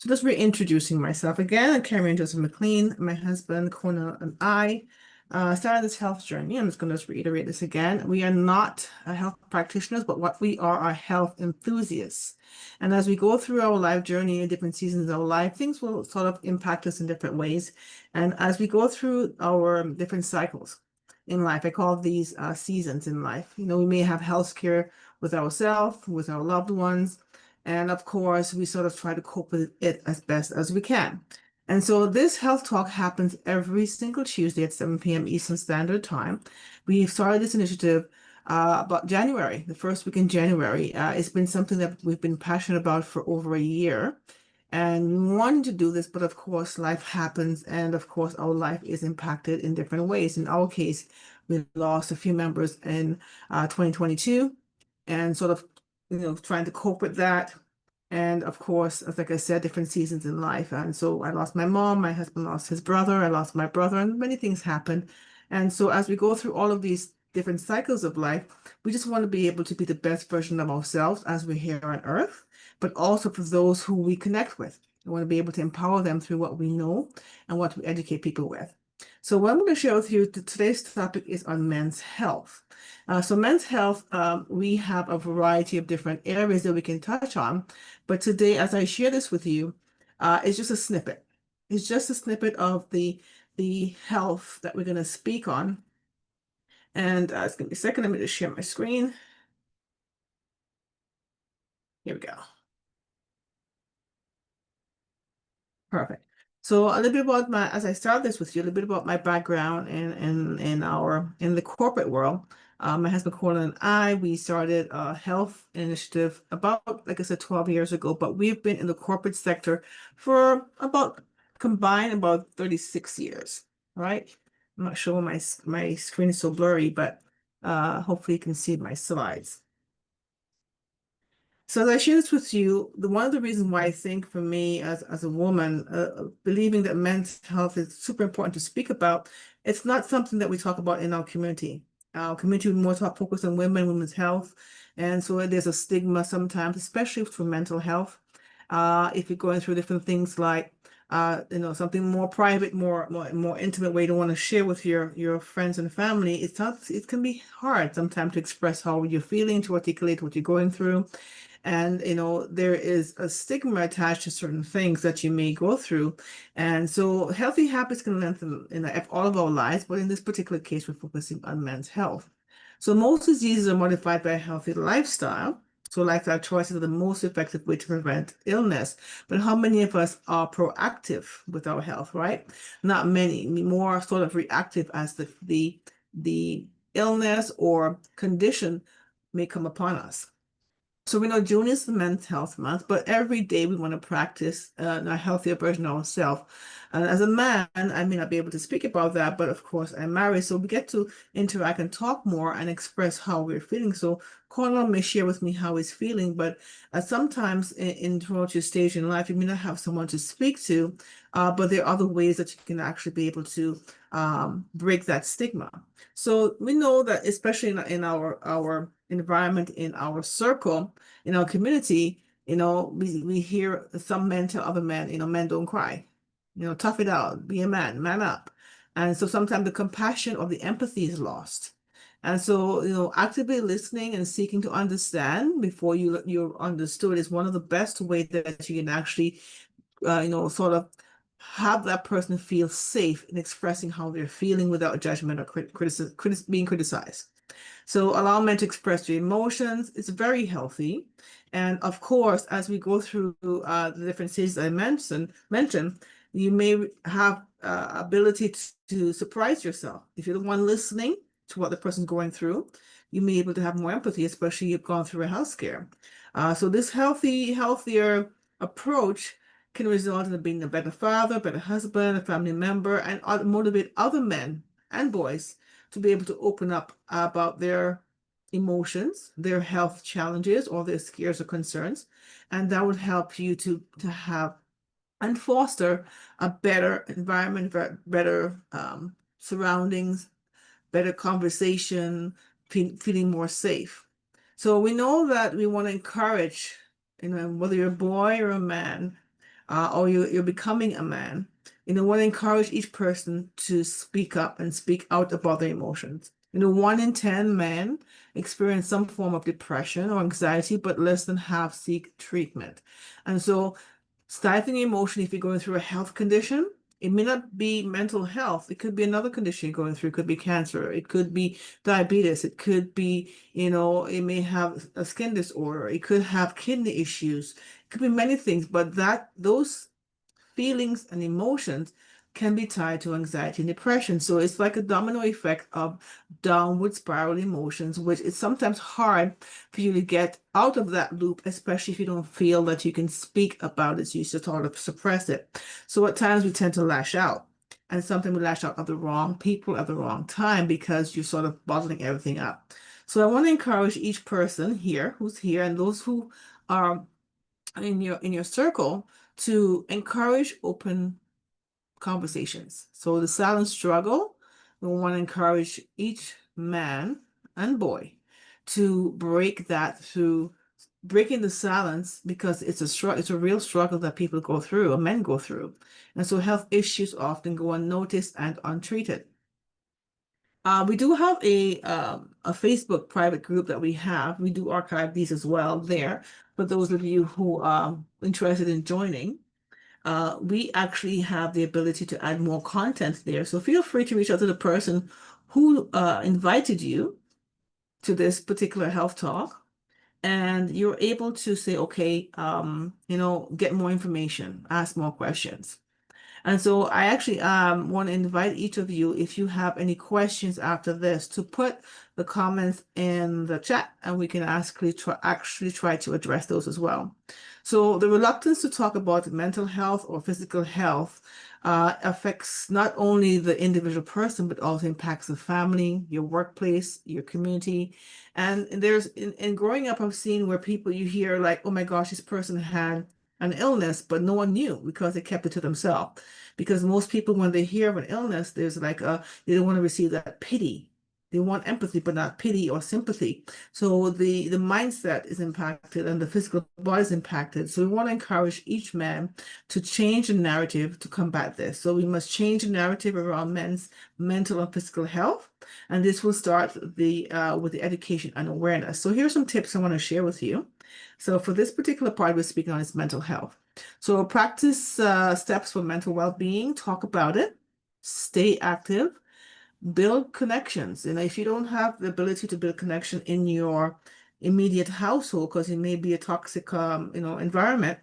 So just reintroducing myself again. I'm Kerry-Ann Joseph-McLean. My husband, Kona, and I started this health journey. I'm just going to just reiterate this again. We are not health practitioners, but what we are health enthusiasts. And as we go through our life journey in different seasons of our life, things will sort of impact us in different ways. And as we go through our different cycles in life, I call these seasons in life. We may have health care with ourselves, with our loved ones. And of course, we sort of try to cope with it as best as we can. And so this health talk happens every single Tuesday at 7 p.m. Eastern Standard Time. We started this initiative about January, the first week in January. It's been something that we've been passionate about for over a year. And we wanted to do this, but of course, life happens. And of course, our life is impacted in different ways. In our case, we lost a few members in 2022 and sort of trying to cope with that. And of course, as like I said, different seasons in life. And so I lost my mom, my husband lost his brother, I lost my brother, and many things happened. And so as we go through all of these different cycles of life, we just want to be able to be the best version of ourselves as we're here on earth, but also for those who we connect with. We want to be able to empower them through what we know and what we educate people with. So what I'm going to share with you, today's topic is on men's health. So men's health, we have a variety of different areas that we can touch on. But today, as I share this with you, it's just a snippet. It's just a snippet of the health that we're going to speak on. And it's going to be a second. Let me just share my screen. Here we go. Perfect. So a little bit about as I start this with you, a little bit about my background in the corporate world. My husband Colin and I, we started a health initiative about, like I said, 12 years ago, but we've been in the corporate sector for about combined about 36 years, right? I'm not sure why my screen is so blurry, but hopefully you can see my slides. So as I share this with you, one of the reasons why I think for me as a woman, believing that men's health is super important to speak about, it's not something that we talk about in our community. Our community we more talk focus on women, women's health. And so there's a stigma sometimes, especially for mental health. If you're going through different things like something more private, more intimate way you don't want to share with your friends and family, it can be hard sometimes to express how you're feeling, to articulate what you're going through. And, there is a stigma attached to certain things that you may go through. And so healthy habits can lengthen all of our lives, but in this particular case, we're focusing on men's health. So most diseases are modified by a healthy lifestyle. So lifestyle choices are the most effective way to prevent illness. But how many of us are proactive with our health, right? Not many, more sort of reactive as the illness or condition may come upon us. So we know June is the Men's Health Month, but every day we want to practice a healthier version of ourselves. And as a man, I may not be able to speak about that, but of course I'm married, so we get to interact and talk more and express how we're feeling. So Cornell may share with me how he's feeling, but sometimes throughout your stage in life, you may not have someone to speak to, but there are other ways that you can actually be able to break that stigma. So we know that especially in our environment, in our circle, in our community, we hear some men tell other men, men don't cry, tough it out, be a man, man up. And so sometimes the compassion or the empathy is lost. And so, actively listening and seeking to understand before you're understood is one of the best ways that you can actually, sort of have that person feel safe in expressing how they're feeling without judgment or being criticized. So allow men to express their emotions. It's very healthy. And of course, as we go through the different stages I mentioned, you may have ability to surprise yourself. If you're the one listening to what the person's going through, you may be able to have more empathy, especially if you've gone through a health scare. So this healthier approach can result in being a better father, better husband, a family member, and motivate other men and boys to be able to open up about their emotions, their health challenges, or their scares or concerns. And that would help you to have and foster a better environment, better surroundings, better conversation, feeling more safe. So we know that we want to encourage, whether you're a boy or a man, or you're becoming a man, want to encourage each person to speak up and speak out about their emotions. 1 in 10 men experience some form of depression or anxiety, but less than half seek treatment. And so stifling emotion, if you're going through a health condition, it may not be mental health. It could be another condition you're going through. It could be cancer. It could be diabetes. It could be, it may have a skin disorder. It could have kidney issues. It could be many things, but those feelings and emotions can be tied to anxiety and depression. So it's like a domino effect of downward spiral emotions, which is sometimes hard for you to get out of that loop, especially if you don't feel that you can speak about it. So you sort of suppress it. So at times we tend to lash out. And sometimes we lash out at the wrong people at the wrong time because you're sort of bottling everything up. So I want to encourage each person here who's here and those who are in your circle to encourage open conversations. So the silent struggle, we want to encourage each man and boy to break that through breaking the silence because it's a real struggle that people go through, or men go through. And so health issues often go unnoticed and untreated. We do have a Facebook private group that we have. We do archive these as well there for those of you who are interested in joining. We actually have the ability to add more content there. So feel free to reach out to the person who invited you to this particular health talk. And you're able to say, okay, get more information, ask more questions. And so I actually want to invite each of you, if you have any questions after this, to put the comments in the chat and we can actually try to address those as well. So the reluctance to talk about mental health or physical health affects not only the individual person, but also impacts the family, your workplace, your community. And there's in growing up, I've seen where you hear like, oh my gosh, this person had an illness, but no one knew because they kept it to themselves. Because most people, when they hear of an illness, there's like they don't want to receive that pity. They want empathy, but not pity or sympathy. So the mindset is impacted and the physical body is impacted. So we want to encourage each man to change the narrative to combat this. So we must change the narrative around men's mental and physical health. And this will start with the education and awareness. So here's some tips I want to share with you. So for this particular part, we're speaking on is mental health. So practice steps for mental well-being, talk about it, stay active, build connections. And if you don't have the ability to build connection in your immediate household, because it may be a toxic environment,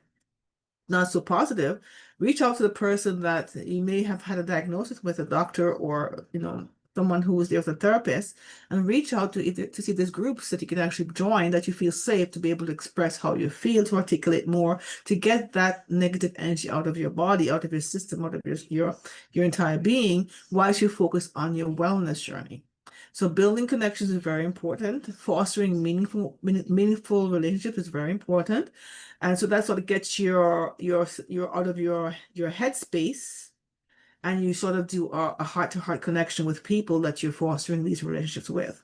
not so positive, reach out to the person that you may have had a diagnosis with, a doctor or someone who is there as a therapist, and reach out to see these groups that you can actually join, that you feel safe to be able to express how you feel, to articulate more, to get that negative energy out of your body, out of your system, out of your entire being, whilst you focus on your wellness journey. So building connections is very important. Fostering meaningful relationships is very important. And so that sort of gets your out of your headspace, and you sort of do a heart-to-heart connection with people that you're fostering these relationships with.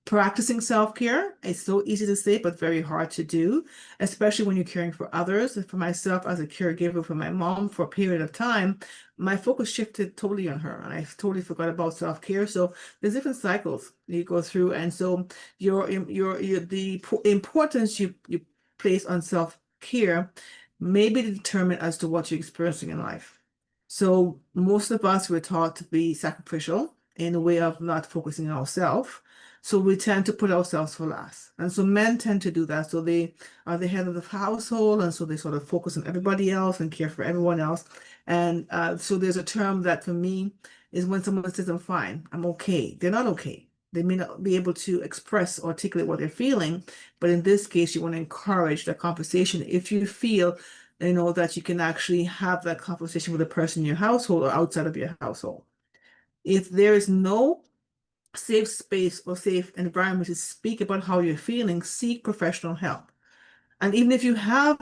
Practicing self-care is so easy to say, but very hard to do, especially when you're caring for others. And for myself, as a caregiver for my mom for a period of time, my focus shifted totally on her, and I totally forgot about self-care. So there's different cycles you go through, and so the importance you place on self-care may be determined as to what you're experiencing in life. So most of us were taught to be sacrificial in a way of not focusing on ourselves. So we tend to put ourselves for last. And so men tend to do that. So they are the head of the household, and so they sort of focus on everybody else and care for everyone else. And so there's a term that for me is when someone says, I'm fine, I'm okay. They're not okay. They may not be able to express, articulate what they're feeling. But in this case, you want to encourage the conversation. If you feel that you can actually have that conversation with a person in your household or outside of your household. If there is no safe space or safe environment to speak about how you're feeling, seek professional help. And even if you have,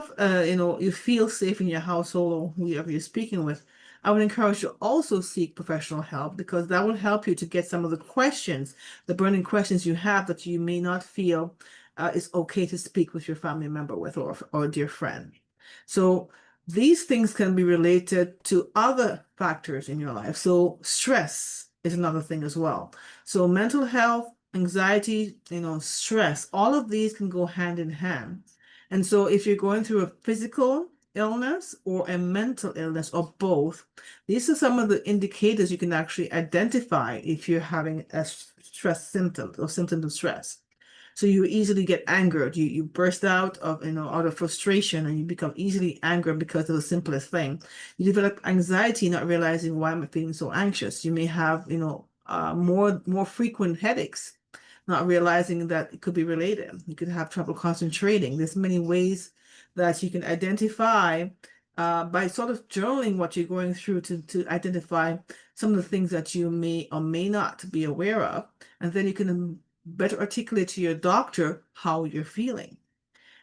you feel safe in your household or whoever you're speaking with, I would encourage you to also seek professional help, because that will help you to get some of the questions, the burning questions you have that you may not feel is okay to speak with your family member with or a dear friend. So these things can be related to other factors in your life. So stress is another thing as well. So mental health, anxiety, stress, all of these can go hand in hand. And so if you're going through a physical illness or a mental illness or both, these are some of the indicators you can actually identify if you're having a stress symptom or symptoms of stress. So you easily get angered. You burst out of, out of frustration, and you become easily angered because of the simplest thing. You develop anxiety, not realizing why I'm feeling so anxious. You may have, more frequent headaches, not realizing that it could be related. You could have trouble concentrating. There's many ways that you can identify by sort of journaling what you're going through to identify some of the things that you may or may not be aware of. And then you can better articulate to your doctor how you're feeling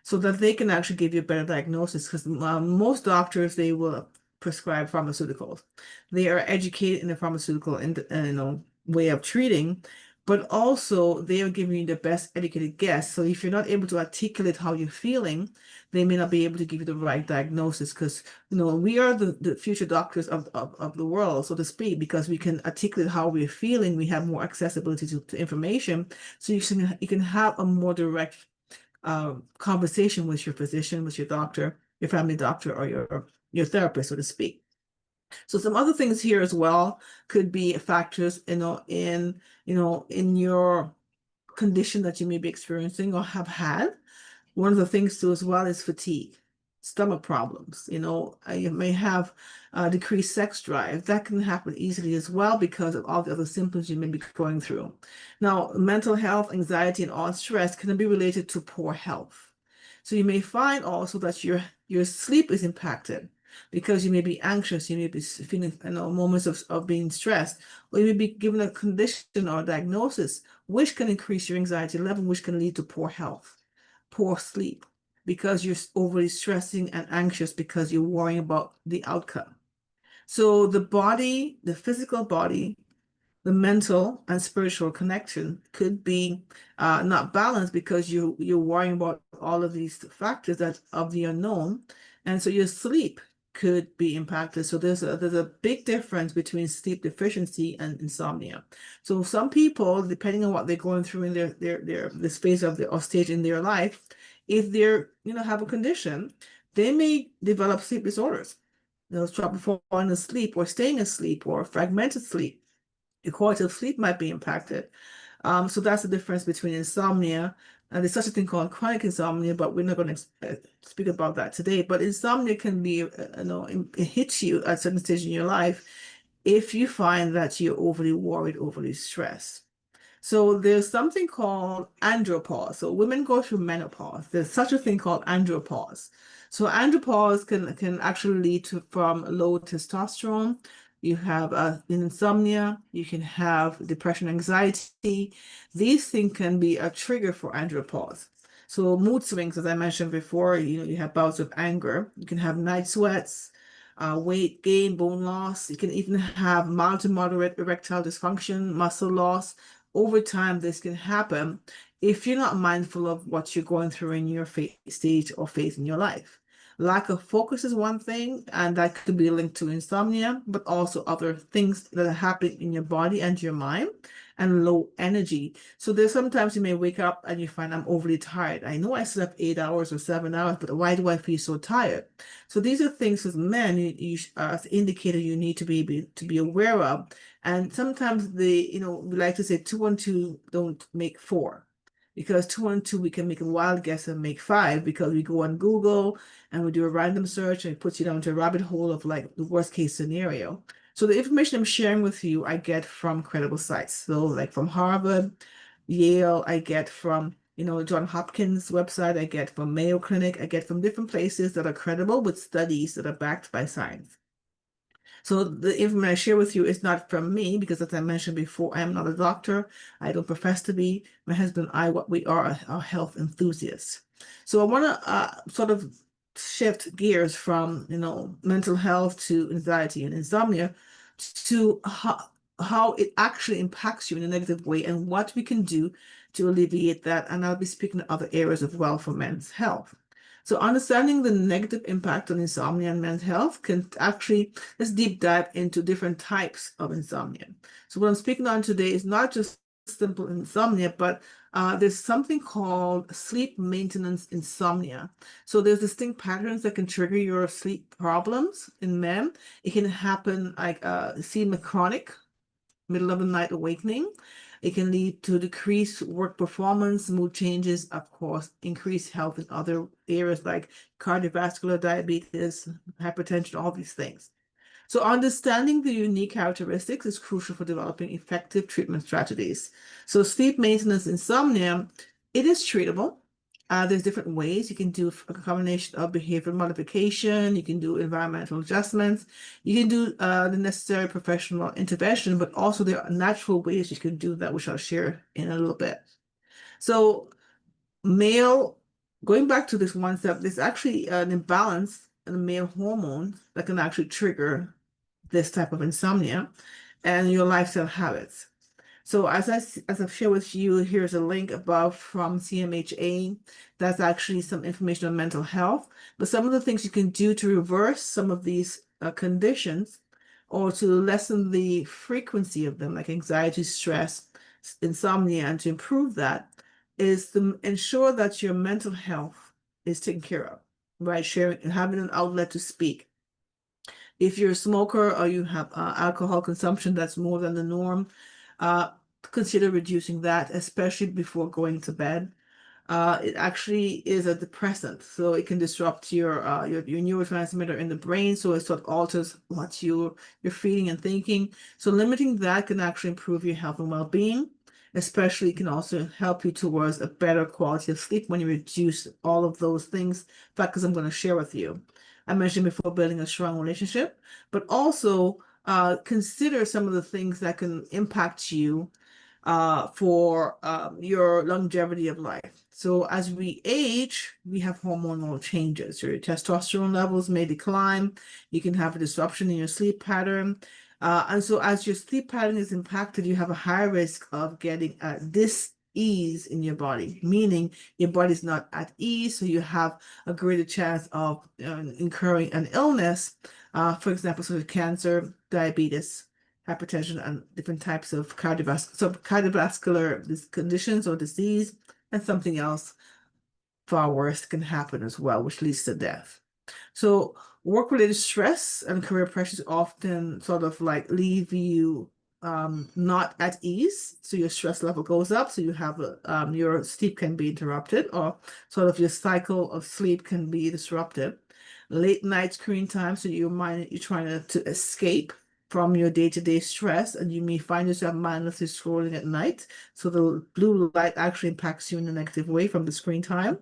so that they can actually give you a better diagnosis. Because most doctors, they will prescribe pharmaceuticals. They are educated in the pharmaceutical way of treating, but also they are giving you the best educated guess. So if you're not able to articulate how you're feeling, they may not be able to give you the right diagnosis, because we are the future doctors of the world, so to speak, because we can articulate how we're feeling. We have more accessibility to information, so you can have a more direct conversation with your physician, with your doctor, your family doctor, or your therapist, so to speak. So some other things here as well could be factors, in your condition that you may be experiencing or have had. One of the things too as well is fatigue, stomach problems. You may have decreased sex drive. That can happen easily as well because of all the other symptoms you may be going through. Now, mental health, anxiety, and all stress can be related to poor health. So you may find also that your sleep is impacted because you may be anxious, you may be feeling moments of being stressed, or you may be given a condition or a diagnosis which can increase your anxiety level, which can lead to poor health, poor sleep, because you're overly stressing and anxious because you're worrying about the outcome. So the body, the physical body, the mental and spiritual connection could be not balanced because you're worrying about all of these factors that of the unknown, and so your sleep could be impacted. So there's a big difference between sleep deficiency and insomnia. So some people, depending on what they're going through in this phase of or stage in their life, if they're have a condition, they may develop sleep disorders. They'll trouble falling asleep or staying asleep or fragmented sleep. Your quality of sleep might be impacted. So that's the difference between insomnia, and there's such a thing called chronic insomnia, but we're not going to speak about that today. But insomnia can be, it hits you at certain stage in your life if you find that you're overly worried, overly stressed. So there's something called andropause. So women go through menopause. There's such a thing called andropause. So andropause can actually lead to from low testosterone. You have insomnia. You can have depression, anxiety. These things can be a trigger for andropause. So mood swings, as I mentioned before, you have bouts of anger. You can have night sweats, weight gain, bone loss. You can even have mild to moderate erectile dysfunction, muscle loss. Over time, this can happen if you're not mindful of what you're going through in your stage or phase in your life. Lack of focus is one thing, and that could be linked to insomnia, but also other things that are happening in your body and your mind, and low energy. So there's sometimes you may wake up and you find I'm overly tired. I know I slept 8 hours or 7 hours, but why do I feel so tired? So these are things as men, as an indicator you need to be aware of. And sometimes we like to say 2 and 2 don't make 4. Because 2 and 2, we can make a wild guess and make 5 because we go on Google and we do a random search and it puts you down to a rabbit hole of like the worst case scenario. So the information I'm sharing with you, I get from credible sites. So like from Harvard, Yale, I get from, John Hopkins website, I get from Mayo Clinic, I get from different places that are credible with studies that are backed by science. So the information I share with you is not from me because, as I mentioned before, I am not a doctor. I don't profess to be. My husband and I, what we are health enthusiasts. So I want to sort of shift gears from, mental health to anxiety and insomnia to how it actually impacts you in a negative way and what we can do to alleviate that. And I'll be speaking to other areas as well for men's health. So understanding the negative impact on insomnia and mental health can actually, let's deep dive into different types of insomnia. So what I'm speaking on today is not just simple insomnia, but there's something called sleep maintenance insomnia. So there's distinct patterns that can trigger your sleep problems in men. It can happen like chronic, middle of the night awakening. It can lead to decreased work performance, mood changes, of course, increased health in other areas like cardiovascular, diabetes, hypertension, all these things. So understanding the unique characteristics is crucial for developing effective treatment strategies. So sleep maintenance insomnia, it is treatable. There's different ways. You can do a combination of behavior modification, you can do environmental adjustments, you can do the necessary professional intervention, but also there are natural ways you can do that, which I'll share in a little bit. So male, going back to this one step, there's actually an imbalance in the male hormone that can actually trigger this type of insomnia and your lifestyle habits. So as I've shared with you, here's a link above from CMHA. That's actually some information on mental health. But some of the things you can do to reverse some of these conditions or to lessen the frequency of them, like anxiety, stress, insomnia, and to improve that is to ensure that your mental health is taken care of, right? Sharing and having an outlet to speak. If you're a smoker or you have alcohol consumption that's more than the norm, consider reducing that, especially before going to bed. It actually is a depressant, so it can disrupt your neurotransmitter in the brain, so it sort of alters what you're feeling and thinking. So limiting that can actually improve your health and well-being. Especially, it can also help you towards a better quality of sleep when you reduce all of those things, factors I'm going to share with you. I mentioned before building a strong relationship, but also consider some of the things that can impact you for your longevity of life. So as we age, we have hormonal changes. Your testosterone levels may decline. You can have a disruption in your sleep pattern. And so as your sleep pattern is impacted, you have a higher risk of getting dis-ease in your body, meaning your body's not at ease, so you have a greater chance of incurring an illness, for example, such as cancer, diabetes, hypertension, and different types of cardiovascular conditions or disease, and something else far worse can happen as well, which leads to death. So work-related stress and career pressures often sort of like leave you not at ease. So your stress level goes up. So you have your sleep can be interrupted, or sort of your cycle of sleep can be disrupted. Late night screen time, so your mind, you're trying to escape from your day-to-day stress, and you may find yourself mindlessly scrolling at night. So the blue light actually impacts you in a negative way from the screen time.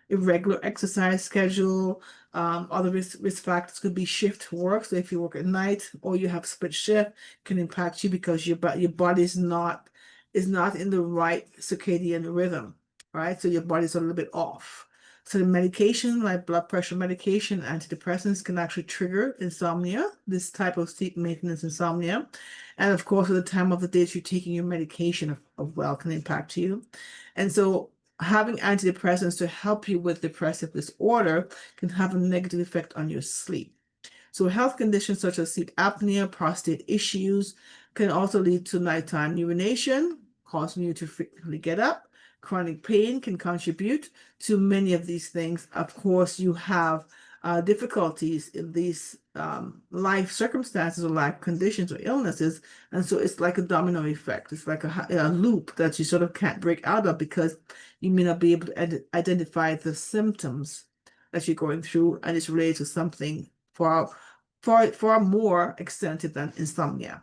Irregular exercise schedule, other risk factors could be shift work. So if you work at night or you have split shift, can impact you because your body is not in the right circadian rhythm, right? So your body's a little bit off. So the medication, like blood pressure medication, antidepressants, can actually trigger insomnia, this type of sleep maintenance insomnia. And of course, at the time of the day that you're taking your medication of well can impact you. And so having antidepressants to help you with depressive disorder can have a negative effect on your sleep. So health conditions such as sleep apnea, prostate issues can also lead to nighttime urination, causing you to frequently get up. Chronic pain can contribute to many of these things. Of course, you have difficulties in these life circumstances or life conditions or illnesses. And so it's like a domino effect. It's like a loop that you sort of can't break out of because you may not be able to identify the symptoms that you're going through, and it's related to something far more extensive than insomnia.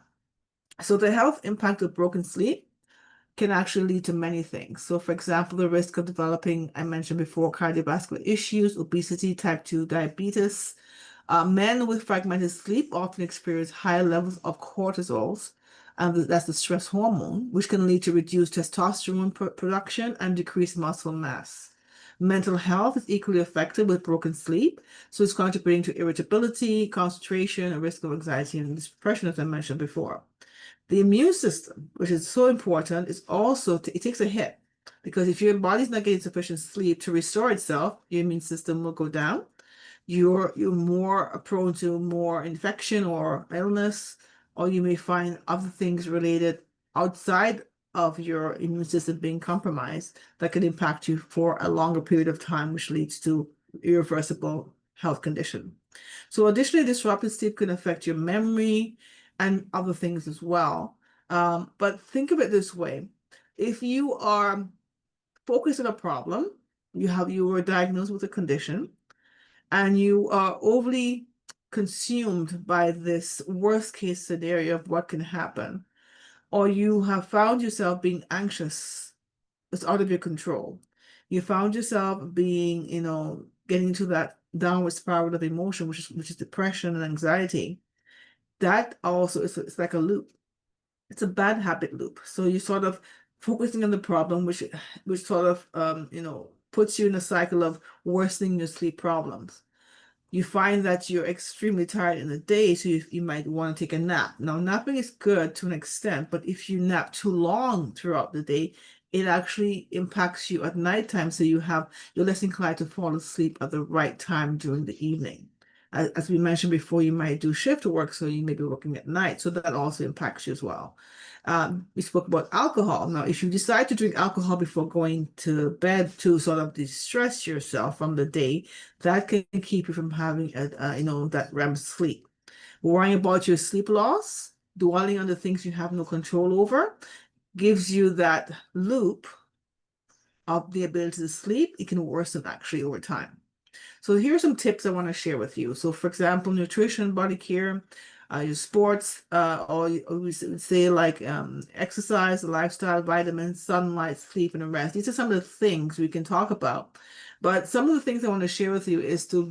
So the health impact of broken sleep can actually lead to many things. So for example, the risk of developing, I mentioned before, cardiovascular issues, obesity, type 2 diabetes. Men with fragmented sleep often experience higher levels of cortisols, and that's the stress hormone, which can lead to reduced testosterone production and decreased muscle mass. Mental health is equally affected with broken sleep, so it's contributing to irritability, concentration, and risk of anxiety and depression, as I mentioned before. The immune system, which is so important, is also, it takes a hit. Because if your body's not getting sufficient sleep to restore itself, your immune system will go down. You're more prone to more infection or illness, or you may find other things related outside of your immune system being compromised that can impact you for a longer period of time, which leads to irreversible health condition. So additionally, disrupted sleep can affect your memory and other things as well. But think of it this way. If you are focused on a problem, you were diagnosed with a condition, and you are overly consumed by this worst case scenario of what can happen, or you have found yourself being anxious, it's out of your control. You found yourself being, getting into that downward spiral of emotion, which is depression and anxiety. That also is it's like a loop. It's a bad habit loop. So you sort of focusing on the problem, which sort of puts you in a cycle of worsening your sleep problems. You find that you're extremely tired in the day, so you might want to take a nap. Now, napping is good to an extent, but if you nap too long throughout the day, it actually impacts you at nighttime, so you're less inclined to fall asleep at the right time during the evening. As we mentioned before, you might do shift work, so you may be working at night, so that also impacts you as well. We spoke about alcohol. Now, if you decide to drink alcohol before going to bed to sort of distress yourself from the day, that can keep you from having that REM sleep. Worrying about your sleep loss, dwelling on the things you have no control over, gives you that loop of the ability to sleep. It can worsen actually over time. So here are some tips I want to share with you. So for example, nutrition, body care, your sports, or we would say like exercise, lifestyle, vitamins, sunlight, sleep, and rest. These are some of the things we can talk about. But some of the things I want to share with you is to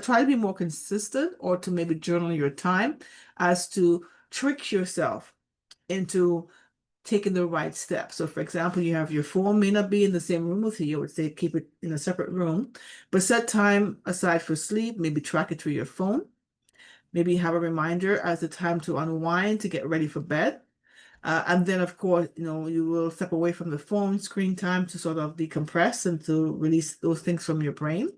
try to be more consistent, or to maybe journal your time, as to trick yourself into taking the right steps. So for example, you have your phone may not be in the same room with you. I would say keep it in a separate room, but set time aside for sleep, maybe track it through your phone. Maybe have a reminder as the time to unwind, to get ready for bed. And then, of course, you will step away from the phone screen time to sort of decompress and to release those things from your brain.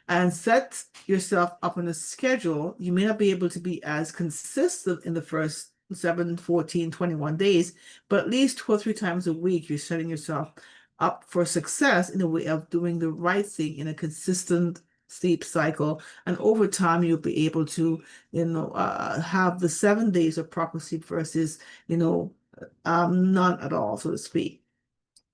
And set yourself up on a schedule. You may not be able to be as consistent in the first 7, 14, 21 days, but at least 2 or 3 times a week, you're setting yourself up for success in a way of doing the right thing in a consistent sleep cycle. And over time, you'll be able to, have the 7 days of proper sleep versus, none at all, so to speak.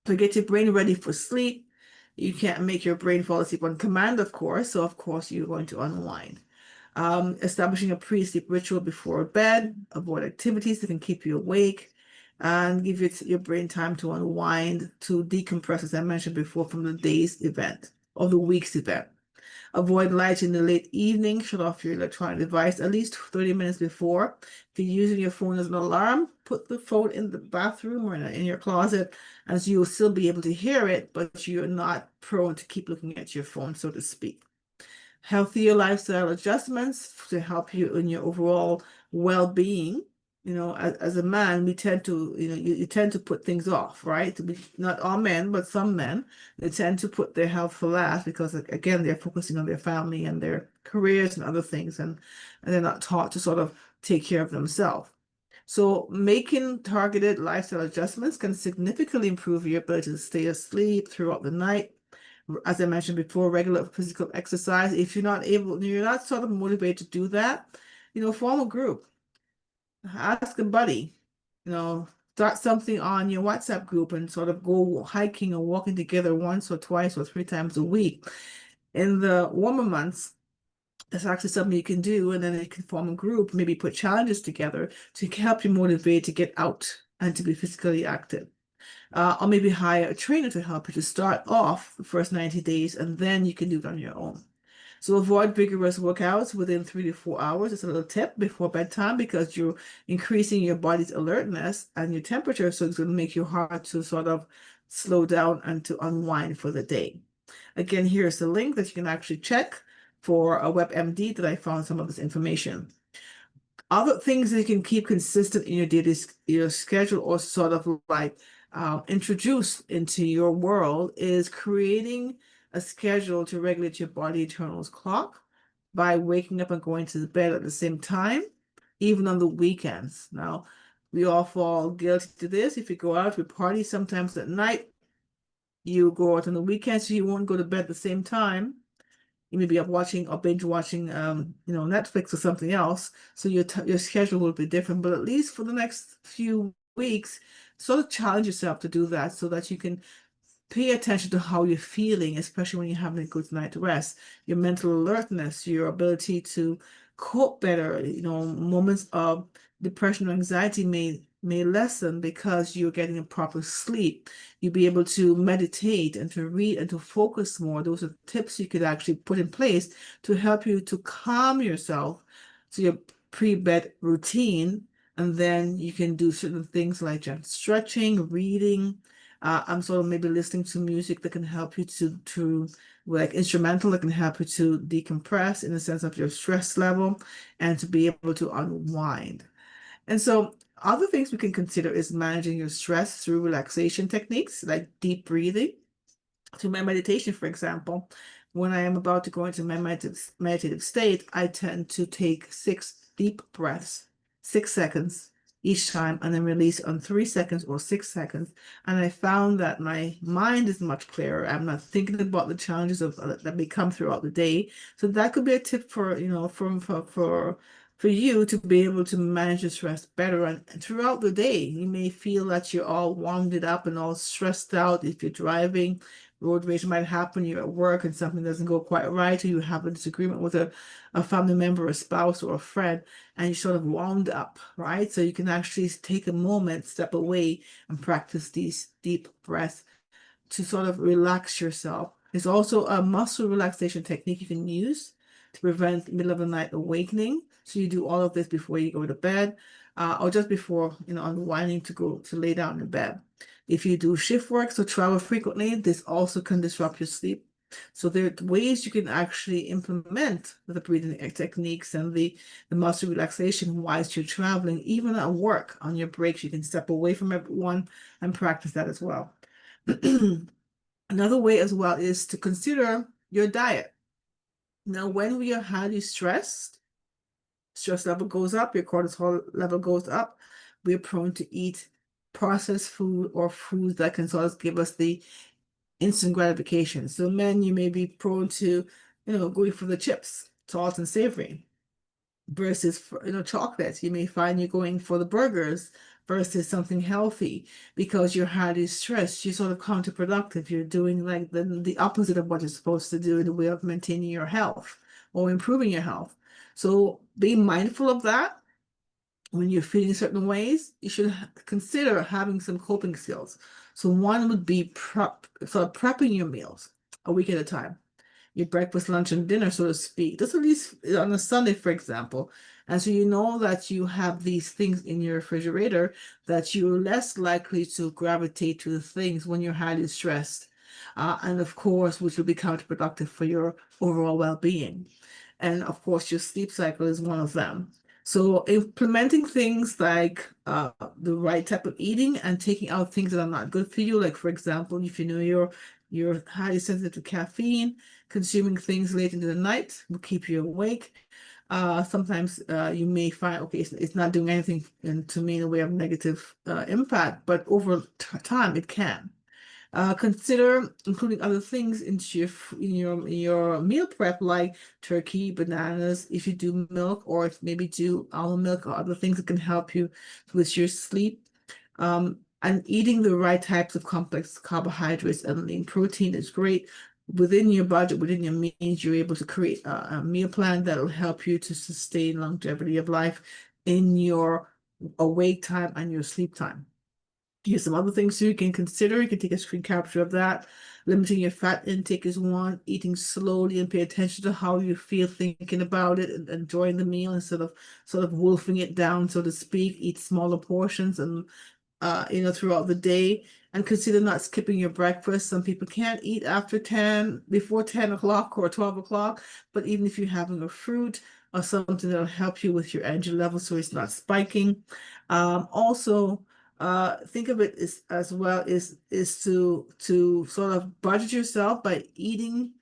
To get your brain ready for sleep, you can't make your brain fall asleep on command, of course. So, of course, you're going to unwind. Establishing a pre-sleep ritual before bed, avoid activities that can keep you awake, and give your brain time to unwind, to decompress, as I mentioned before, from the day's event or the week's event. Avoid light in the late evening. Shut off your electronic device at least 30 minutes before. If you're using your phone as an alarm, put the phone in the bathroom or in your closet, and so you'll still be able to hear it, but you're not prone to keep looking at your phone, so to speak. Healthier lifestyle adjustments to help you in your overall well-being. As a man, we tend to, you tend to put things off, right? Not all men, but some men, they tend to put their health for last because, again, they're focusing on their family and their careers and other things, and they're not taught to sort of take care of themselves. So making targeted lifestyle adjustments can significantly improve your ability to stay asleep throughout the night. As I mentioned before, regular physical exercise. If you're not sort of motivated to do that, form a group. Ask a buddy, start something on your WhatsApp group and sort of go hiking or walking together once or twice or 3 times a week. In the warmer months, that's actually something you can do, and then you can form a group, maybe put challenges together to help you motivate to get out and to be physically active. Or maybe hire a trainer to help you to start off the first 90 days, and then you can do it on your own. So avoid vigorous workouts within 3 to 4 hours. It's a little tip before bedtime, because you're increasing your body's alertness and your temperature, so it's going to make you hard to sort of slow down and to unwind for the day. Again, here's the link that you can actually check for a WebMD that I found some of this information. Other things that you can keep consistent in your daily schedule, or sort of like introduce into your world is creating a schedule to regulate your body internal clock by waking up and going to bed at the same time, even on the weekends. Now, we all fall guilty to this. If you go out, we party sometimes at night, you go out on the weekends, so you won't go to bed at the same time. You may be up watching or binge watching, Netflix or something else. So your schedule will be different. But at least for the next few weeks, sort of challenge yourself to do that so that you can pay attention to how you're feeling, especially when you're having a good night's rest, your mental alertness, your ability to cope better. Moments of depression or anxiety may lessen because you're getting a proper sleep. You'll be able to meditate and to read and to focus more. Those are tips you could actually put in place to help you to calm yourself to your pre-bed routine. And then you can do certain things like just stretching, reading. I'm sort of maybe listening to music that can help you to like instrumental that can help you to decompress in the sense of your stress level and to be able to unwind. And so other things we can consider is managing your stress through relaxation techniques like deep breathing. To my meditation, for example, when I am about to go into my meditative state, I tend to take 6 deep breaths, 6 seconds each time, and then release on 3 seconds or 6 seconds. And I found that my mind is much clearer. I'm not thinking about the challenges that may come throughout the day. So that could be a tip for for you to be able to manage your stress better. And throughout the day, you may feel that you're all wound up and all stressed out if you're driving. Road rage might happen, you're at work and something doesn't go quite right, or you have a disagreement with a family member, a spouse, or a friend, and you're sort of wound up, right? So you can actually take a moment, step away, and practice these deep breaths to sort of relax yourself. There's also a muscle relaxation technique you can use to prevent middle of the night awakening. So you do all of this before you go to bed, or just before, unwinding to go to lay down in bed. If you do shift work, so travel frequently, this also can disrupt your sleep. So there are ways you can actually implement the breathing techniques and the muscle relaxation whilst you're traveling, even at work on your breaks. You can step away from everyone and practice that as well. Another way as well is to consider your diet. Now, when we are highly stressed, stress level goes up, your cortisol level goes up, we're prone to eat processed food or foods that can sort of give us the instant gratification. So men, you may be prone to, going for the chips, salt and savory, versus chocolates. You may find you're going for the burgers versus something healthy because you're highly stressed. You're sort of counterproductive. You're doing like the opposite of what you're supposed to do in the way of maintaining your health or improving your health. So be mindful of that. When you're feeling certain ways, you should consider having some coping skills. So one would be prepping your meals a week at a time, your breakfast, lunch, and dinner, so to speak. Just at least on a Sunday, for example. And so you know that you have these things in your refrigerator that you're less likely to gravitate to the things when you're highly stressed. And of course, which will be counterproductive for your overall well-being. And of course, your sleep cycle is one of them. So implementing things like the right type of eating and taking out things that are not good for you. Like, for example, if you know you're highly sensitive to caffeine, consuming things late into the night will keep you awake. Sometimes you may find, okay, it's not doing anything to me in a way of negative impact, but over time it can. Consider including other things into your meal prep, like turkey, bananas, if you do milk, or if maybe do almond milk or other things that can help you with your sleep. And eating the right types of complex carbohydrates and lean protein is great. Within your budget, within your means, you're able to create a meal plan that will help you to sustain longevity of life in your awake time and your sleep time. Here's some other things you can consider. You can take a screen capture of that. Limiting your fat intake is one. Eating slowly and pay attention to how you feel thinking about it and enjoying the meal instead of sort of wolfing it down, so to speak. Eat smaller portions and throughout the day, and consider not skipping your breakfast. Some people can't eat after 10, before 10 o'clock or 12 o'clock, but even if you're having a fruit or something that'll help you with your energy level so it's not spiking. Also, think of it as well is to sort of budget yourself by eating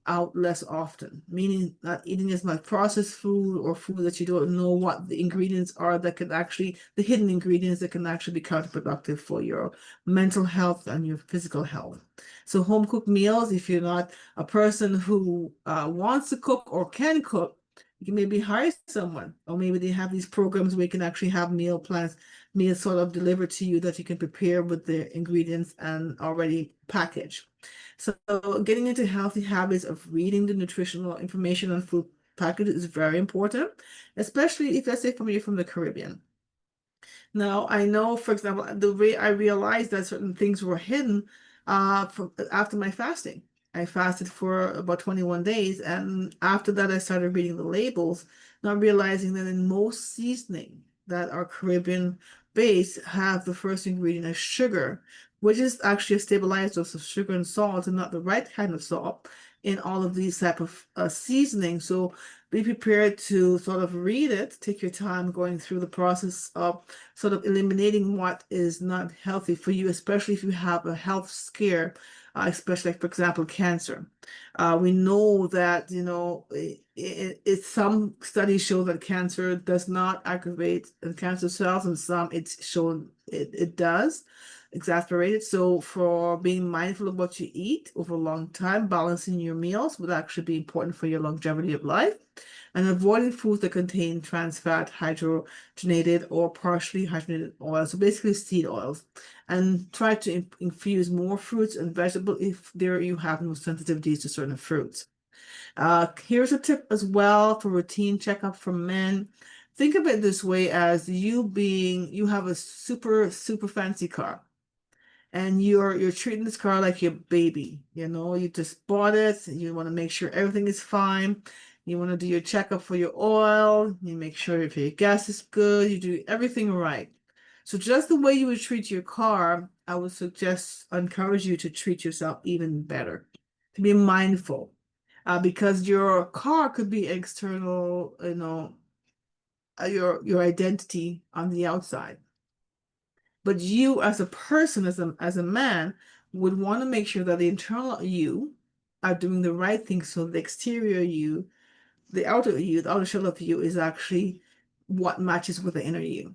out less often, meaning not eating as much processed food or food that you don't know what the ingredients are that can actually, the hidden ingredients that can actually be counterproductive for your mental health and your physical health. So home cooked meals, if you're not a person who wants to cook or can cook, you can maybe hire someone, or maybe they have these programs where you can actually have meal plans, meals sort of delivered to you that you can prepare with the ingredients and already packaged. So getting into healthy habits of reading the nutritional information on food packages is very important, especially if, let's say, you're from the Caribbean. Now, I know, for example, the way I realized that certain things were hidden from after my fasting. I fasted for about 21 days, and after that, I started reading the labels, not realizing that in most seasoning that are Caribbean based have the first ingredient as sugar, which is actually a stabilized dose of sugar and salt, and not the right kind of salt in all of these type of seasoning. So be prepared to sort of read it, take your time going through the process of sort of eliminating what is not healthy for you, especially if you have a health scare, especially like, for example, cancer. We know that, you know, some studies show that cancer does not aggravate the cancer cells, and some it's shown it does exasperate it. So for being mindful of what you eat over a long time, balancing your meals would actually be important for your longevity of life, and avoiding foods that contain trans fat, hydrogenated or partially hydrogenated oils, so basically seed oils, and try to infuse more fruits and vegetables if there you have no sensitivities to certain fruits. Here's a tip as well for routine checkup for men. Think of it this way: as you have a super fancy car, and you're treating this car like your baby. You know, you just bought it, you want to make sure everything is fine. You want to do your checkup for your oil, you make sure if your gas is good, you do everything right. So just the way you would treat your car, I would encourage you to treat yourself even better, to be mindful, because your car could be external, you know, your identity on the outside. But you as a person, as a man, would want to make sure that the internal you are doing the right thing. So the exterior you, the outer shell of you is actually what matches with the inner you.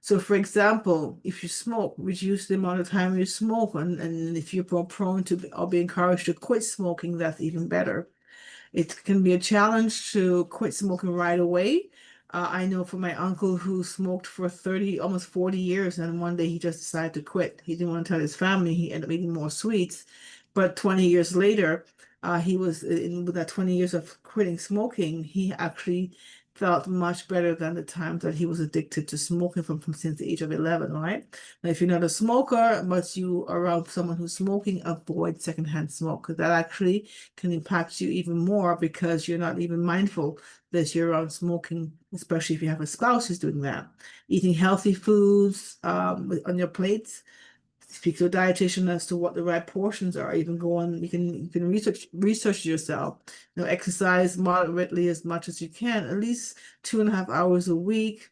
So for example, if you smoke, reduce the amount of time you smoke. And if you're more prone to or be encouraged to quit smoking, that's even better. It can be a challenge to quit smoking right away. I know for my uncle who smoked for 30, almost 40 years, and one day he just decided to quit. He didn't want to tell his family. He ended up eating more sweets. But 20 years later, he was with that 20 years of quitting smoking, he actually felt much better than the times that he was addicted to smoking from since the age of 11, right? Now, if you're not a smoker, but you are around someone who's smoking, avoid secondhand smoke, because that actually can impact you even more because you're not even mindful that you're around smoking, especially if you have a spouse who's doing that. Eating healthy foods on your plates. Speak to a dietitian as to what the right portions are. Even go on, you can research yourself. You know, exercise moderately as much as you can, at least 2.5 hours a week,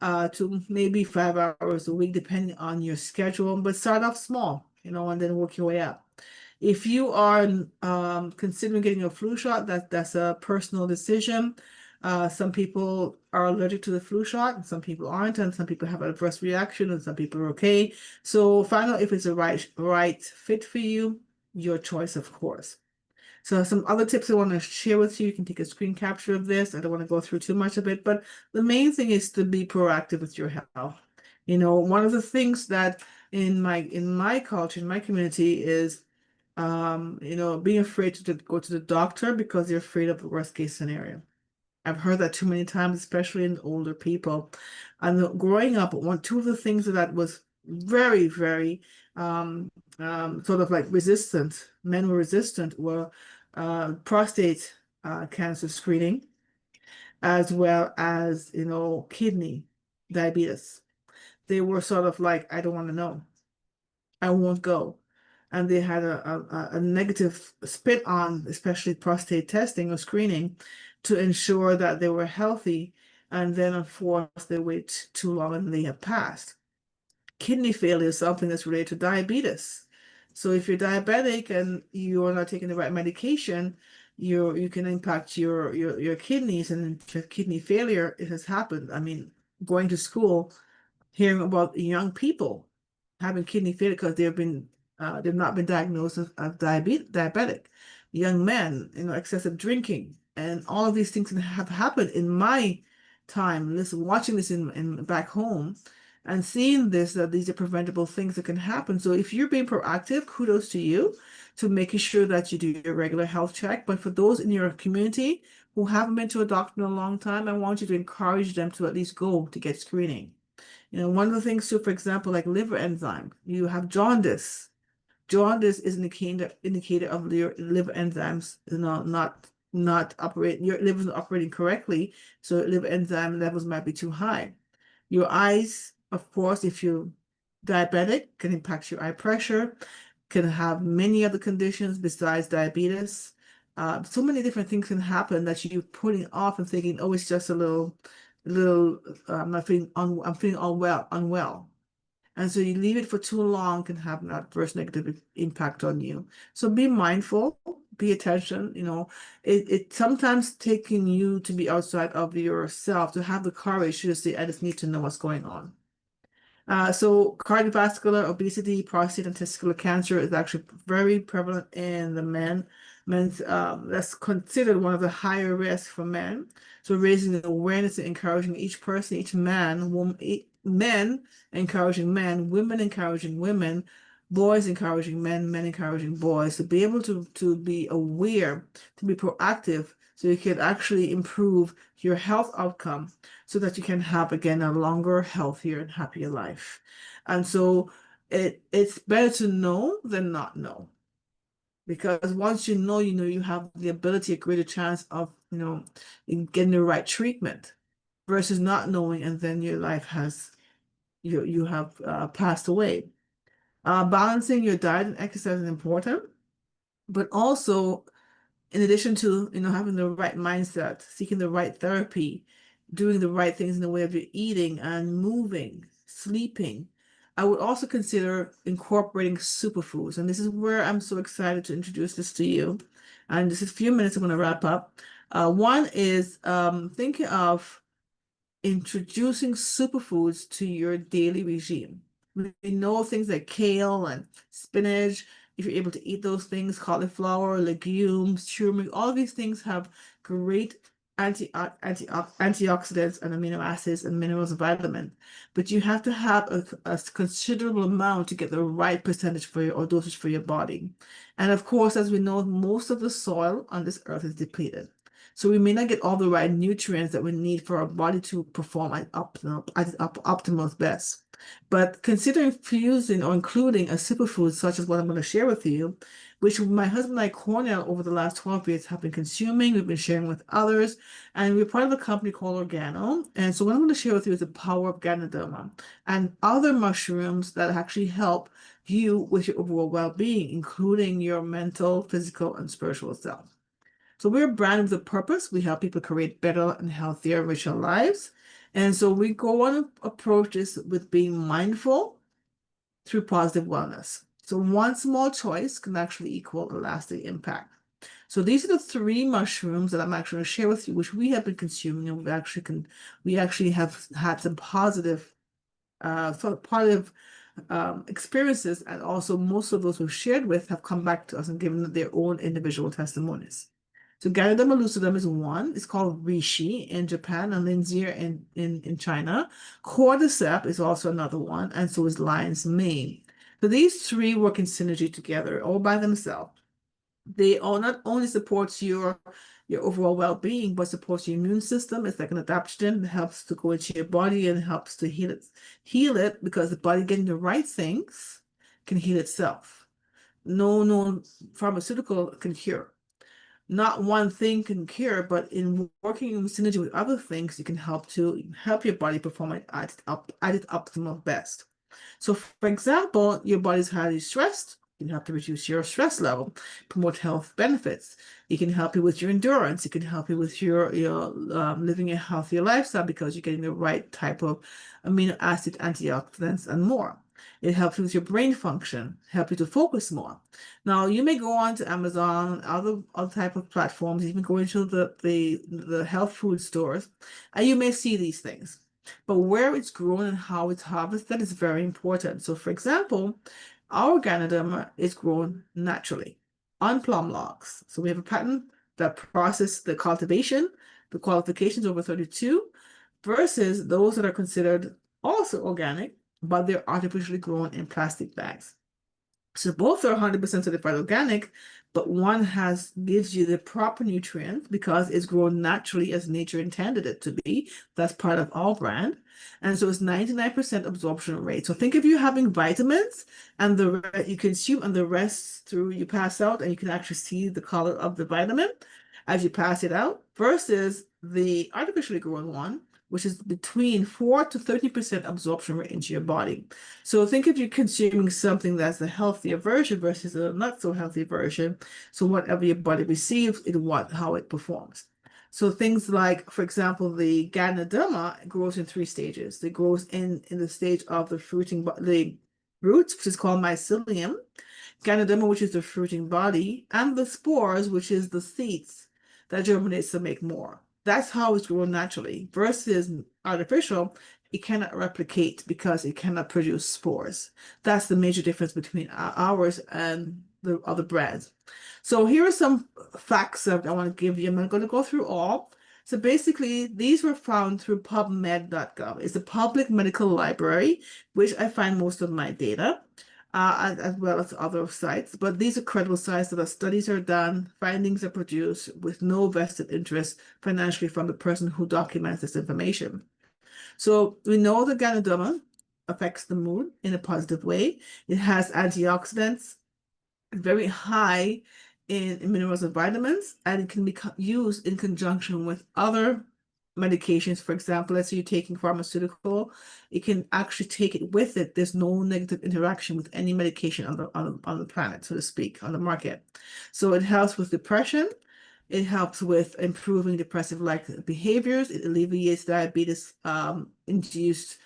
to maybe 5 hours a week, depending on your schedule. But start off small, you know, and then work your way up. If you are considering getting a flu shot, that's a personal decision. Some people are allergic to the flu shot, and some people aren't, and some people have adverse reaction, and some people are okay. So find out if it's a right fit for you, your choice, of course. So some other tips I want to share with you. You can take a screen capture of this. I don't want to go through too much of it, but the main thing is to be proactive with your health. You know, one of the things that in my culture, in my community is you know, being afraid to go to the doctor because you're afraid of the worst case scenario. I've heard that too many times, especially in older people. And growing up, two of the things that was very sort of like resistant, men were resistant, were prostate cancer screening, as well as, you know, kidney diabetes. They were sort of like, I don't want to know. I won't go. And they had a negative spin on, especially prostate testing or screening, to ensure that they were healthy. And then, of course, they wait too long and they have passed. kidney failure is something that's related to diabetes. So if you're diabetic and you are not taking the right medication, you can impact your kidneys, and if kidney failure, it has happened. I mean, going to school, hearing about young people having kidney failure because they've not been diagnosed as diabetic. Young men, excessive drinking, and all of these things have happened in my time. Listen, watching this in back home and seeing this, that these are preventable things that can happen. So if you're being proactive, kudos to you to making sure that you do your regular health check. But for those in your community who haven't been to a doctor in a long time, I want you to encourage them to at least go to get screening. One of the things too, for example, like liver enzyme, you have jaundice. Jaundice is an indicator of your liver enzymes, not operating, your liver is not operating correctly, so liver enzyme levels might be too high. Your eyes, of course, if you're diabetic, can impact your eye pressure, can have many other conditions besides diabetes. So many different things can happen that you're putting off and thinking, oh, it's just a little, I'm feeling unwell. And so you leave it for too long, can have an adverse negative impact on you. So be mindful, be attention. It sometimes taking you to be outside of yourself to have the courage to say, I just need to know what's going on. So cardiovascular, obesity, prostate and testicular cancer is actually very prevalent in the men. That's considered one of the higher risks for men. So raising the awareness and encouraging each person, each man, woman, men encouraging men, women encouraging women, boys encouraging men, men encouraging boys, to be able to be aware, to be proactive, so you can actually improve your health outcome so that you can have, again, a longer, healthier, and happier life. And so it's better to know than not know. Because once you know, you have the ability, a greater chance of, in getting the right treatment versus not knowing, and then your life you have passed away. Balancing your diet and exercise is important, but also in addition to, having the right mindset, seeking the right therapy, doing the right things in the way of your eating and moving, sleeping, I would also consider incorporating superfoods. And this is where I'm so excited to introduce this to you. And this is a few minutes, I'm going to wrap up. One is thinking of introducing superfoods to your daily regime. We know things like kale and spinach. If you're able to eat those things, cauliflower, legumes, turmeric, all these things have great antioxidants and amino acids and minerals and vitamins. But you have to have a considerable amount to get the right percentage for or dosage for your body. And of course, as we know, most of the soil on this earth is depleted. So we may not get all the right nutrients that we need for our body to perform at optimal best. But considering fusing or including a superfood such as what I'm going to share with you, which my husband and I, Cornell, over the last 12 years have been consuming, we've been sharing with others, and we're part of a company called Organo. And so what I'm going to share with you is the power of Ganoderma and other mushrooms that actually help you with your overall well-being, including your mental, physical, and spiritual self. So we're a brand with a purpose. We help people create better and healthier, richer lives. And so we go on approach this with being mindful through positive wellness. So one small choice can actually equal a lasting impact. So these are the three mushrooms that I'm actually going to share with you, which we have been consuming, and we actually have had some positive experiences, and also most of those we've shared with have come back to us and given their own individual testimonies. So Ganoderma lucidum is one. It's called Reishi in Japan and Linzier in China. Cordyceps is also another one, and so is lion's mane. So these three work in synergy together, all by themselves. They all not only supports your overall well-being, but supports your immune system. It's like an adaptogen that helps to go into your body and helps to heal it, because the body getting the right things can heal itself. No pharmaceutical can cure. Not one thing can cure, but in working in synergy with other things, you can help your body perform at its optimal best. So, for example, your body's highly stressed. You can help to reduce your stress level, promote health benefits. It can help you with your endurance. It can help you with your living a healthier lifestyle because you're getting the right type of amino acid, antioxidants, and more. It helps with your brain function, help you to focus more. Now, you may go on to Amazon, other type of platforms, even go into the health food stores, and you may see these things. But where it's grown and how it's harvested is very important. So, for example, our Ganoderma is grown naturally on plum logs. So we have a patent that process the cultivation, the qualifications over 32, versus those that are considered also organic, but they're artificially grown in plastic bags. So both are 100% certified organic, but one gives you the proper nutrients because it's grown naturally as nature intended it to be. That's part of our brand. And so it's 99% absorption rate. So think of you having vitamins and you consume and the rest through you pass out and you can actually see the color of the vitamin as you pass it out versus the artificially grown one, which is between 4 to 30% absorption rate into your body. So think if you're consuming something that's a healthier version versus a not so healthy version. So whatever your body receives, how it performs. So things like, for example, the Ganoderma grows in 3 stages. It grows in the stage of the the roots, which is called mycelium, Ganoderma, which is the fruiting body, and the spores, which is the seeds that germinates to make more. That's how it's grown naturally versus artificial. It cannot replicate because it cannot produce spores. That's the major difference between ours and the other brands. So here are some facts that I want to give you. I'm not going to go through all. So basically, these were found through PubMed.gov. It's a public medical library, which I find most of my data as well as other sites. But these are credible sites that studies are done, findings are produced with no vested interest financially from the person who documents this information. So we know that Ganoderma affects the mood in a positive way. It has antioxidants, very high in minerals and vitamins, and it can be used in conjunction with other medications. For example, let's say you're taking pharmaceutical, you can actually take it with it. There's no negative interaction with any medication on the planet, so to speak, on the market. So it helps with depression. It helps with improving depressive-like behaviors. It alleviates diabetes induced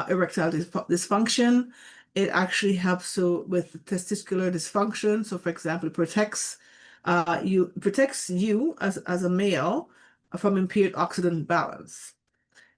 erectile dysfunction. It actually helps with testicular dysfunction. So, for example, it protects you as a male from impaired oxidant balance.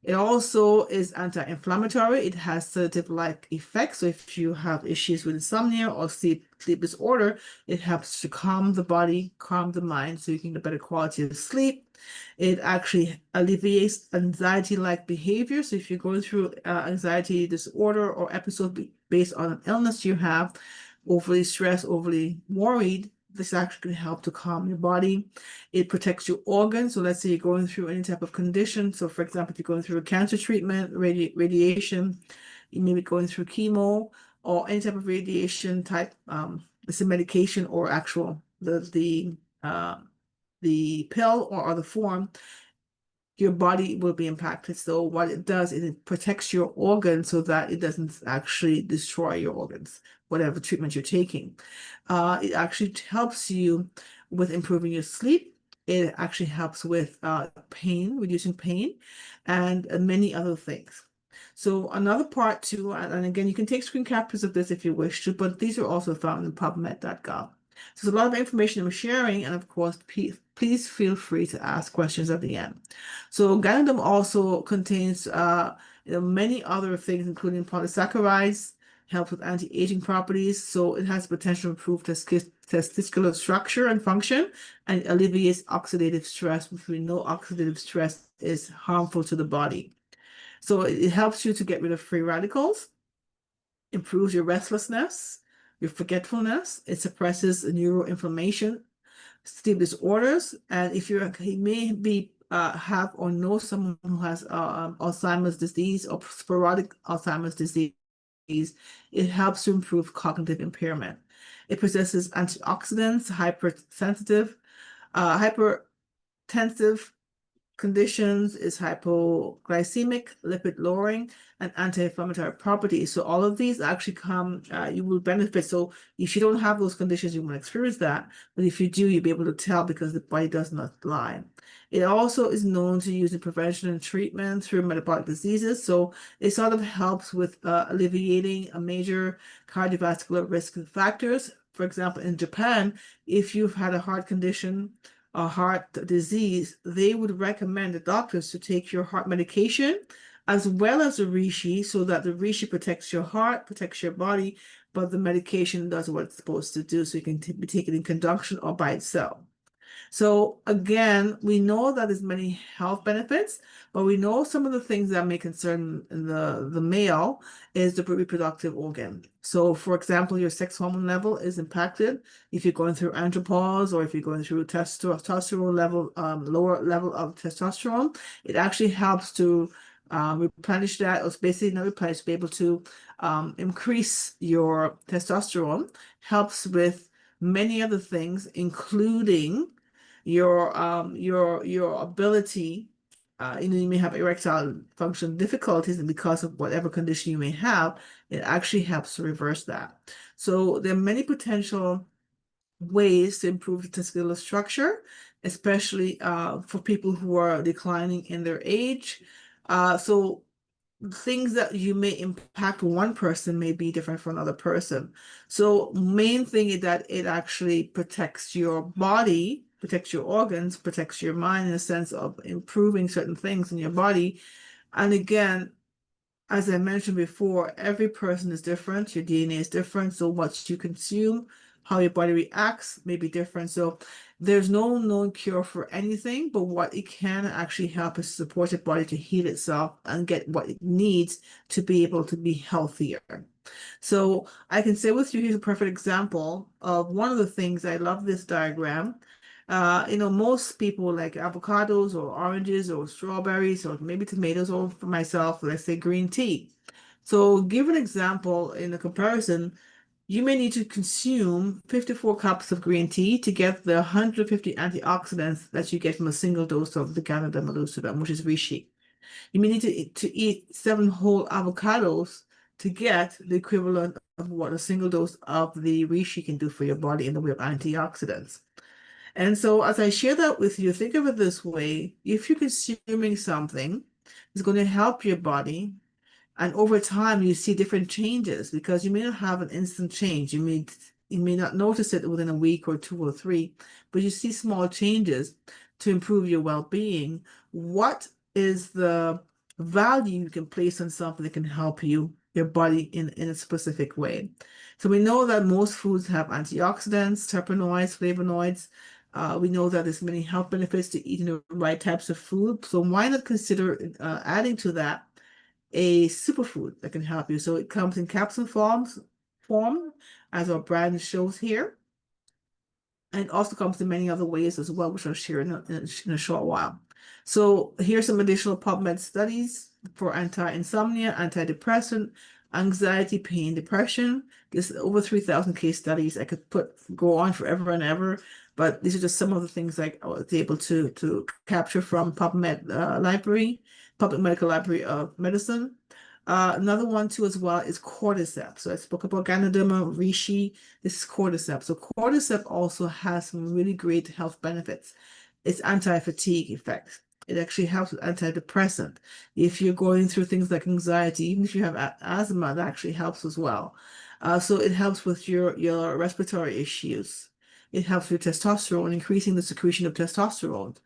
It also is anti-inflammatory. It has sedative-like effects. So if you have issues with insomnia or sleep disorder, it helps to calm the body, calm the mind, so you can get a better quality of sleep. It actually alleviates anxiety-like behavior. So if you're going through anxiety disorder or episode based on an illness you have, overly stressed, overly worried, this actually can help to calm your body. It protects your organs. So let's say you're going through any type of condition. So for example, if you're going through a cancer treatment, radiation, you may be going through chemo or any type of radiation type, it's a medication or actual the pill or the form, your body will be impacted. So what it does is it protects your organs so that it doesn't actually destroy your organs, whatever treatment you're taking. It actually helps you with improving your sleep. It actually helps with pain, reducing pain, and many other things. So another part too, and again, you can take screen captures of this if you wish to, but these are also found in PubMed.gov. So there's a lot of information I'm sharing, and of course, please feel free to ask questions at the end. So Ganoderma also contains many other things, including polysaccharides, helps with anti-aging properties. So it has potential to improve testicular structure and function, and alleviates oxidative stress, which we know oxidative stress is harmful to the body. So it helps you to get rid of free radicals, improves your restlessness, your forgetfulness. It suppresses neuroinflammation, sleep disorders, and if you may be have or know someone who has Alzheimer's disease or sporadic Alzheimer's disease, it helps to improve cognitive impairment. It possesses antioxidants, hypertensive conditions is hypoglycemic, lipid lowering, and anti-inflammatory properties. So all of these actually come, you will benefit. So if you don't have those conditions, you won't experience that. But if you do, you'll be able to tell because the body does not lie. It also is known to use in prevention and treatment through metabolic diseases. So it sort of helps with alleviating a major cardiovascular risk factors. For example, in Japan, if you've had a heart condition, a heart disease, they would recommend the doctors to take your heart medication as well as the reishi so that the reishi protects your heart, protects your body, but the medication does what it's supposed to do. So you can be taken in conjunction or by itself. So again, we know that there's many health benefits, but we know some of the things that may concern the male is the reproductive organ. So for example, your sex hormone level is impacted if you're going through andropause or if you're going through testosterone level, lower level of testosterone. It actually helps to replenish that, or basically not replenish, be able to increase your testosterone, helps with many other things, including your ability, you may have erectile function difficulties, and because of whatever condition you may have, it actually helps to reverse that. So there are many potential ways to improve the testicular structure, especially for people who are declining in their age. So things that you may impact one person may be different for another person. So main thing is that it actually protects your body, protects your organs, protects your mind in a sense of improving certain things in your body. And again, as I mentioned before, every person is different. Your DNA is different. So what you consume, how your body reacts may be different. So there's no known cure for anything, but what it can actually help is support your body to heal itself and get what it needs to be able to be healthier. So I can say with you, here's a perfect example of one of the things. I love this diagram. Most people like avocados or oranges or strawberries or maybe tomatoes, or for myself, let's say green tea. So give an example in the comparison. You may need to consume 54 cups of green tea to get the 150 antioxidants that you get from a single dose of the Canada Melusodum, which is reishi. You may need to eat 7 whole avocados to get the equivalent of what a single dose of the reishi can do for your body in the way of antioxidants. And so as I share that with you, think of it this way. If you're consuming something, it's going to help your body. And over time, you see different changes because you may not have an instant change. You may not notice it within a week or 2 or 3, but you see small changes to improve your well-being. What is the value you can place on something that can help your body in a specific way? So we know that most foods have antioxidants, terpenoids, flavonoids. We know that there's many health benefits to eating the right types of food. So why not consider adding to that a superfood that can help you? So it comes in capsule form, as our brand shows here. And it also comes in many other ways as well, which I'll share in a short while. So here's some additional PubMed studies for anti-insomnia, antidepressant, anxiety, pain, depression. There's over 3,000 case studies. I could go on forever and ever, but these are just some of the things I was able to capture from PubMed library, Public Medical Library of Medicine. Another one too as well is cordyceps. So I spoke about Ganoderma, reishi. This is cordyceps. So cordyceps also has some really great health benefits. It's anti-fatigue effect. It actually helps with antidepressant. If you're going through things like anxiety, even if you have asthma, that actually helps as well. So it helps with your respiratory issues. It helps with testosterone, increasing the secretion of testosterone.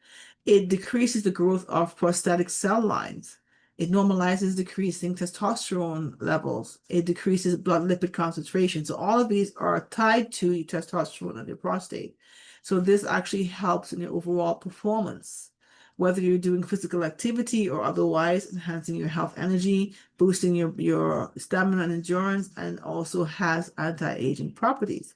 It decreases the growth of prostatic cell lines. It normalizes decreasing testosterone levels. It decreases blood lipid concentration. So all of these are tied to your testosterone and your prostate. So this actually helps in your overall performance, whether you're doing physical activity or otherwise, enhancing your health energy, boosting your stamina and endurance, and also has anti-aging properties.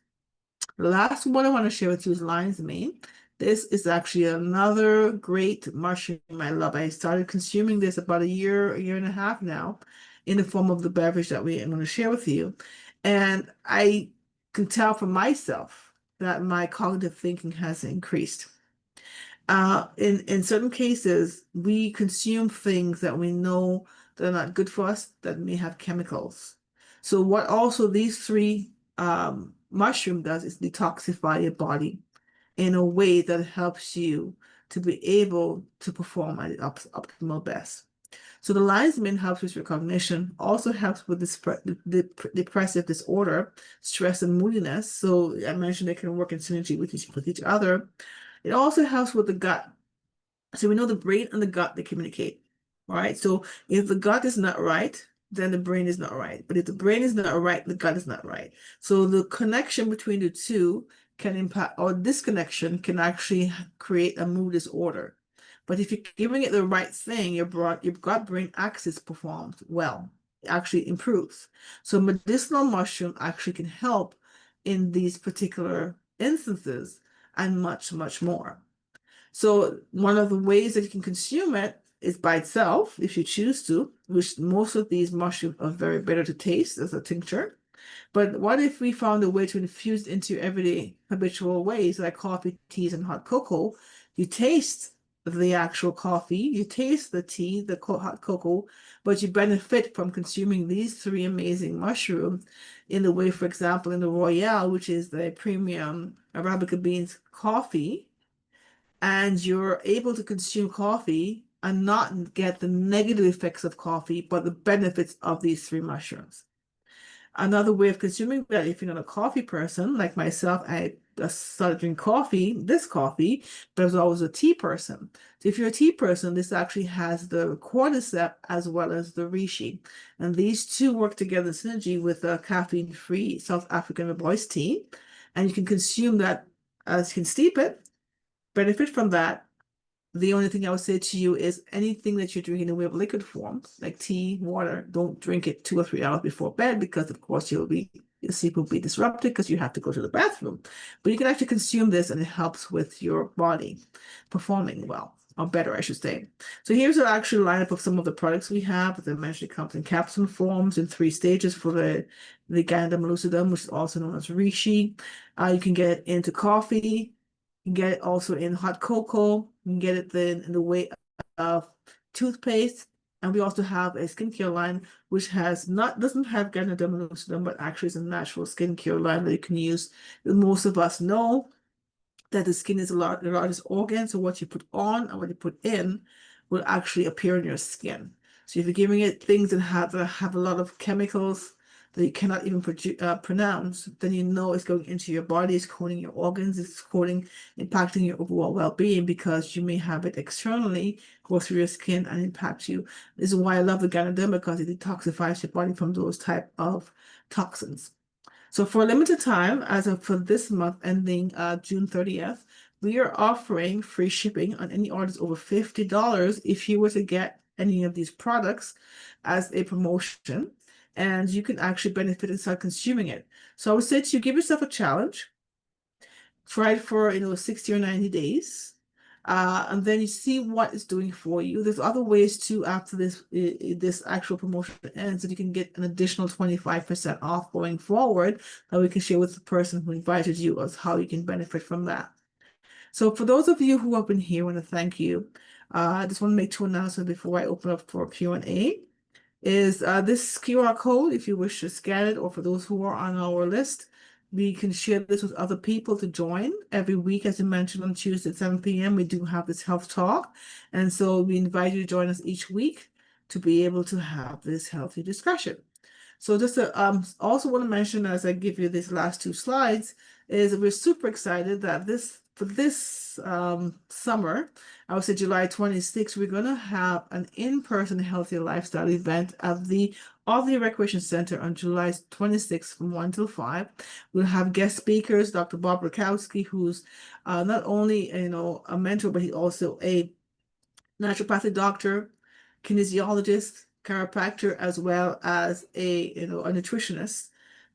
The last one I want to share with you is lion's mane. This is actually another great mushroom I love. I started consuming this about a year and a half now in the form of the beverage that I'm going to share with you. And I can tell for myself that my cognitive thinking has increased. In certain cases, we consume things that we know that are not good for us, that may have chemicals. So what also these three mushroom does is detoxify your body in a way that helps you to be able to perform at the optimal best. So the lion's mane helps with recognition, also helps with depressive disorder, stress and moodiness. So I mentioned they can work in synergy with each other. It also helps with the gut. So we know the brain and the gut, they communicate, right? So if the gut is not right, then the brain is not right. But if the brain is not right, the gut is not right. So the connection between the two can impact, or disconnection can actually create a mood disorder. But if you're giving it the right thing, your gut-brain axis performs well. It actually improves. So medicinal mushroom actually can help in these particular instances and much, much more. So one of the ways that you can consume it is by itself, if you choose to, which most of these mushrooms are very bitter to taste as a tincture. But what if we found a way to infuse into everyday habitual ways like coffee, teas, and hot cocoa? You taste the actual coffee, you taste the tea, the hot cocoa, but you benefit from consuming these three amazing mushrooms in the way, for example, in the Royale, which is the premium Arabica beans coffee, and you're able to consume coffee and not get the negative effects of coffee, but the benefits of these three mushrooms. Another way of consuming that, if you're not a coffee person, like myself, I started drinking this coffee, but I was always a tea person. So if you're a tea person, this actually has the cordyceps as well as the reishi. And these two work together in synergy with a caffeine-free South African voice tea. And you can consume that as you can steep it, benefit from that. The only thing I would say to you is anything that you're drinking in the way of liquid form, like tea, water, don't drink it 2 or 3 hours before bed because, of course, your sleep will be disrupted because you have to go to the bathroom. But you can actually consume this and it helps with your body performing well, or better, I should say. So here's an actual lineup of some of the products we have. As I mentioned, it comes in capsule forms in 3 stages for the Gandum lucidum, which is also known as reishi. You can get it into coffee. You can get it also in hot cocoa. You can get it then in the way of toothpaste. And we also have a skincare line which doesn't have Ganoderma lucidum, but actually is a natural skincare line that you can use. Most of us know that the skin is the largest organ, so what you put on and what you put in will actually appear in your skin. So if you're giving it things that have a lot of chemicals that you cannot even pronounce, then you know it's going into your body, it's coating your organs, it's impacting your overall well-being because you may have it externally go through your skin and impact you. This is why I love the Ganoderma, because it detoxifies your body from those type of toxins. So for a limited time, as of for this month ending June 30th, we are offering free shipping on any orders over $50 if you were to get any of these products as a promotion, and you can actually benefit and start consuming it. So I would say to you, give yourself a challenge. Try it for 60 or 90 days. And then you see what it's doing for you. There's other ways too after this actual promotion ends that you can get an additional 25% off going forward that we can share with the person who invited you as how you can benefit from that. So for those of you who have been here, I want to thank you. I just want to make 2 announcements before I open up for Q&A. Is this QR code, if you wish to scan it, or for those who are on our list, we can share this with other people to join. Every week, as you mentioned, on Tuesday at 7 p.m., we do have this health talk. And so we invite you to join us each week to be able to have this healthy discussion. So just to also want to mention, as I give you these last 2 slides, is we're super excited that for this summer, I would say July 26th, we're going to have an in-person healthy lifestyle event at the Audley Recreation Center on July 26th from 1 till 5. We'll have guest speakers, Dr. Bob Rakowski, who's not only a mentor, but he's also a naturopathic doctor, kinesiologist, chiropractor, as well as a nutritionist.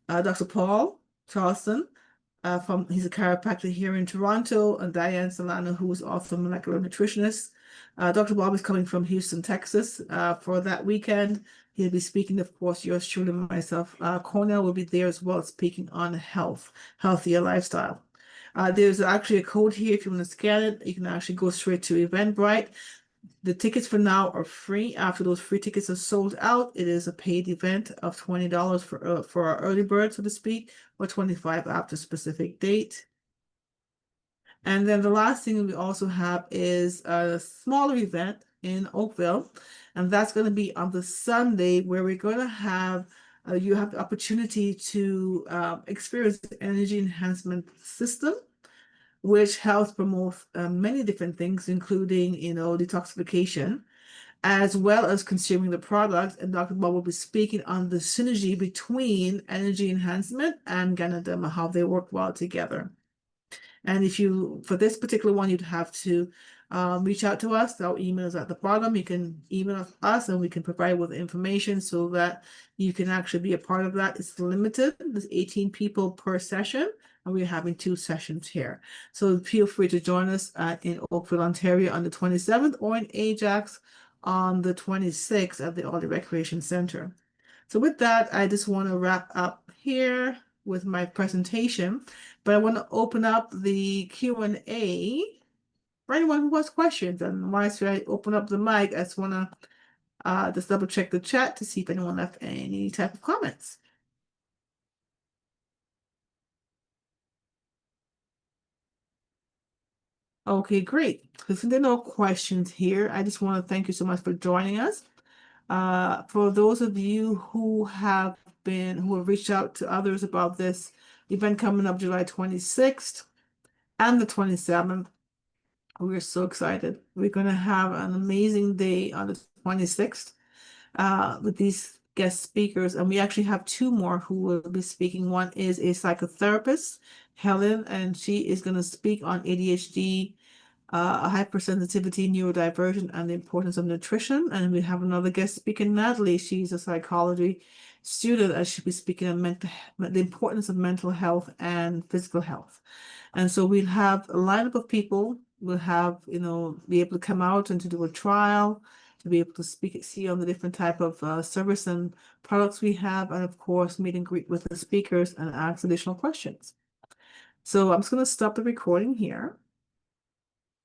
Dr. Paul Charleston, he's a chiropractor here in Toronto, and Diane Solano, who is also a molecular nutritionist. Dr. Bob is coming from Houston, Texas, for that weekend. He'll be speaking, of course, yours truly and myself. Cornell will be there as well, speaking on healthier lifestyle. There's actually a code here. If you want to scan it, you can actually go straight to Eventbrite. The tickets for now are free. After those free tickets are sold out, it is a paid event of $20 for our early bird, so to speak, or 25 after specific date. And then the last thing we also have is a smaller event in Oakville, and that's going to be on the Sunday where we're going to have you have the opportunity to experience the energy enhancement system, which helps promote many different things, including, detoxification, as well as consuming the products. And Dr. Bob will be speaking on the synergy between energy enhancement and Ganadema, how they work well together. And for this particular one, you'd have to reach out to us. Our email is at the bottom. You can email us and we can provide with information so that you can actually be a part of that. It's limited. There's 18 people per session, and we're having 2 sessions here. So feel free to join us in Oakville, Ontario on the 27th, or in Ajax on the 26th at the Aldi Recreation Center. So with that, I just want to wrap up here with my presentation, but I want to open up the Q&A for anyone who has questions. And whilst I open up the mic, I just want to just double check the chat to see if anyone left any type of comments. Okay, great. So since there are no questions here, I just want to thank you so much for joining us. For those of you who have reached out to others about this event coming up July 26th and the 27th, we're so excited. We're going to have an amazing day on the 26th with these guest speakers. And we actually have 2 more who will be speaking. One is a psychotherapist, Helen, and she is going to speak on ADHD, hypersensitivity, neurodivergent, and the importance of nutrition. And we have another guest speaker, Natalie. She's a psychology student, and she'll be speaking on the importance of mental health and physical health. And so we'll have a lineup of people. We'll have, be able to come out and to do a trial, to be able to see on the different type of service and products we have, and of course, meet and greet with the speakers and ask additional questions. So I'm just going to stop the recording here.